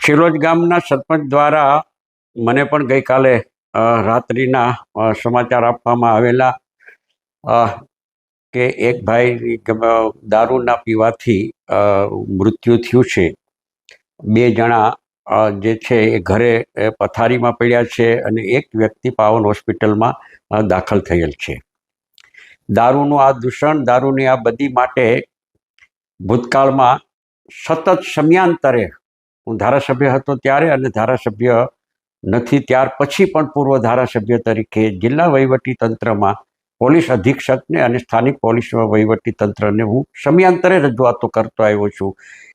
શિરોજ ગામના સરપંચ દ્વારા મને પણ ગઈકાલે રાત્રિના સમાચાર આપવામાં આવેલા કે એક ભાઈ દારૂના પીવાથી મૃત્યુ થયું છે. બે જણા જે છે એ ઘરે પથારીમાં પડ્યા છે અને એક વ્યક્તિ પાવન હોસ્પિટલમાં દાખલ થયેલ છે. દારૂનું આ દૂષણ, દારૂની આ બધી માટે ભૂતકાળમાં સતત સમયાંતરે, હું ધારાસભ્ય હતો ત્યારે અને ધારાસભ્ય નથી ત્યાર પછી પણ પૂર્વ ધારાસભ્ય તરીકે જિલ્લા વહીવટી તંત્રમાં પોલીસ અધિક્ષકને અને સ્થાનિક પોલીસ વહીવટી તંત્રને હું સમયાંતરે રજૂઆતો કરતો આવ્યો છું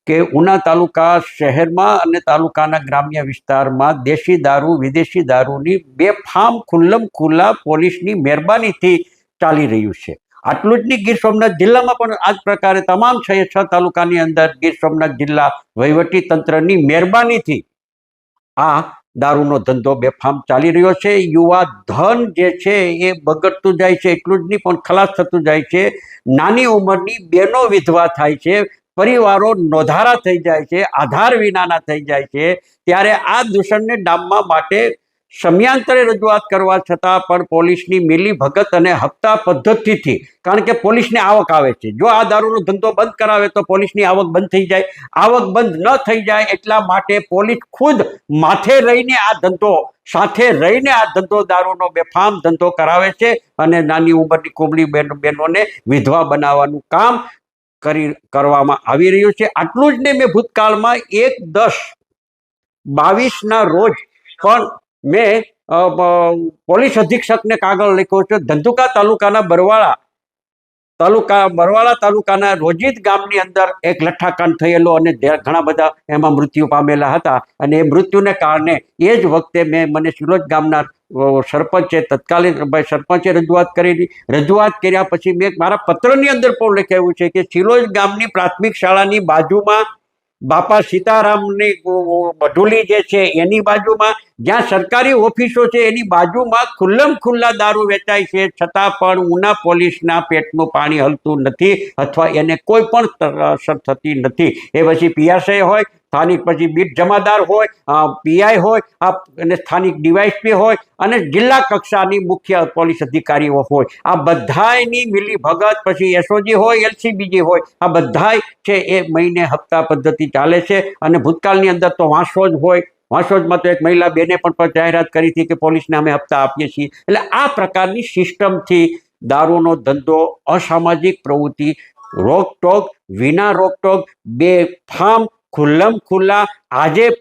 કે ઉના તાલુકા શહેરમાં અને તાલુકાના ગ્રામ્ય વિસ્તારમાં દેશી દારૂ, વિદેશી દારૂની બેફામ ખુલ્લમ ખુલ્લા પોલીસની મહેરબાનીથી ચાલી રહ્યું છે. આટલું જ નહીં, ગીર સોમનાથ જિલ્લામાં પણ આ જ પ્રકારે તમામ 6 તાલુકાની અંદર ગીર સોમનાથ જિલ્લા વહીવટી તંત્રની મહેરબાનીથી આ દારૂનો ધંધો બેફામ ચાલી રહ્યો છે. યુવા ધન જે છે એ બગડતું જાય છે. એટલું જ નહીં પણ ખલાસ થતું જાય છે. નાની ઉંમરની બહેનો વિધવા થાય છે, પરિવારો નોધારા થઈ જાય છે, આધાર વિનાના થઈ જાય છે. ત્યારે આ દૂષણને ડામવા માટે સમયાંતરે રજૂઆત કરવા છતાં પણ પોલીસની મિલી ભગત અને હપ્તા પદ્ધતિથી, કારણ કે પોલીસને આવક આવે છે, જો આ દારૂનો ધંધો બંધ કરાવે તો પોલીસની આવક બંધ થઈ જાય. આવક બંધ ન થઈ જાય એટલા માટે પોલીસ ખુદ માથે રહીને આ ધંધો, સાથે રહીને આ ધંધો, દારૂનો બેફામ ધંધો કરાવે છે અને નાની ઉંમરની કોમળી બહેનોને વિધવા બનાવવાનું કામ કરવામાં આવી રહ્યું છે. આટલું જ નહીં, મેં ભૂતકાળમાં 1/10/22 રોજ પણ મેં પોલીસ અધિક્ષકને કાગળ લખ્યો છે. ધંધુકા તાલુકાના બરવાળા તાલુકાના રોજીત ગામની અંદર એક લઠ્ઠાકાંડ થયેલો અને ઘણા બધા એમાં મૃત્યુ પામેલા હતા. અને એ મૃત્યુને કારણે એ જ વખતે મને શિલોજ ગામના તત્કાલીન સરપંચે રજૂઆત કરેલી. રજૂઆત કર્યા પછી મેં મારા પત્રની અંદર પણ લખાવ્યું છે કે શિલોજ ગામની પ્રાથમિક શાળાની બાજુમાં બાપા સીતારામની મઢુલી જે છે એની બાજુમાં, જ્યાં સરકારી ઓફિસો છે એની બાજુમાં ખુલ્લમ ખુલ્લા દારૂ વેચાય છે, છતાં પણ ઉના પોલીસના પેટનું પાણી હલતું નથી અથવા એને કોઈ પણ અસર થતી નથી. એ પછી પીએસઆઈ હોય, સ્થાનિક પછી બીટ જમાદાર હોય, પીઆઈ હોય, અને સ્થાનિક ડીવાયસપી હોય અને જિલ્લા કક્ષાની મુખ્ય પોલીસ અધિકારીઓ હોય, આ બધાની મિલી ભગત, પછી એસઓજી હોય, એલસીબીજી હોય, આ બધાય છે એ મહિને હપ્તા પદ્ધતિ ચાલે છે. અને ભૂતકાળની અંદર તો વાંસોજ હોય, વાંસોજમાં તો એક મહિલા બેને પણ જાહેરાત કરી હતી કે પોલીસને અમે હપ્તા આપીએ છીએ. એટલે આ પ્રકારની સિસ્ટમથી દારૂનો ધંધો, અસામાજિક પ્રવૃત્તિ, રોકટોક વિના રોકટોક, બેફામ ખુલ્લમ ખુલ્લા આજે પણ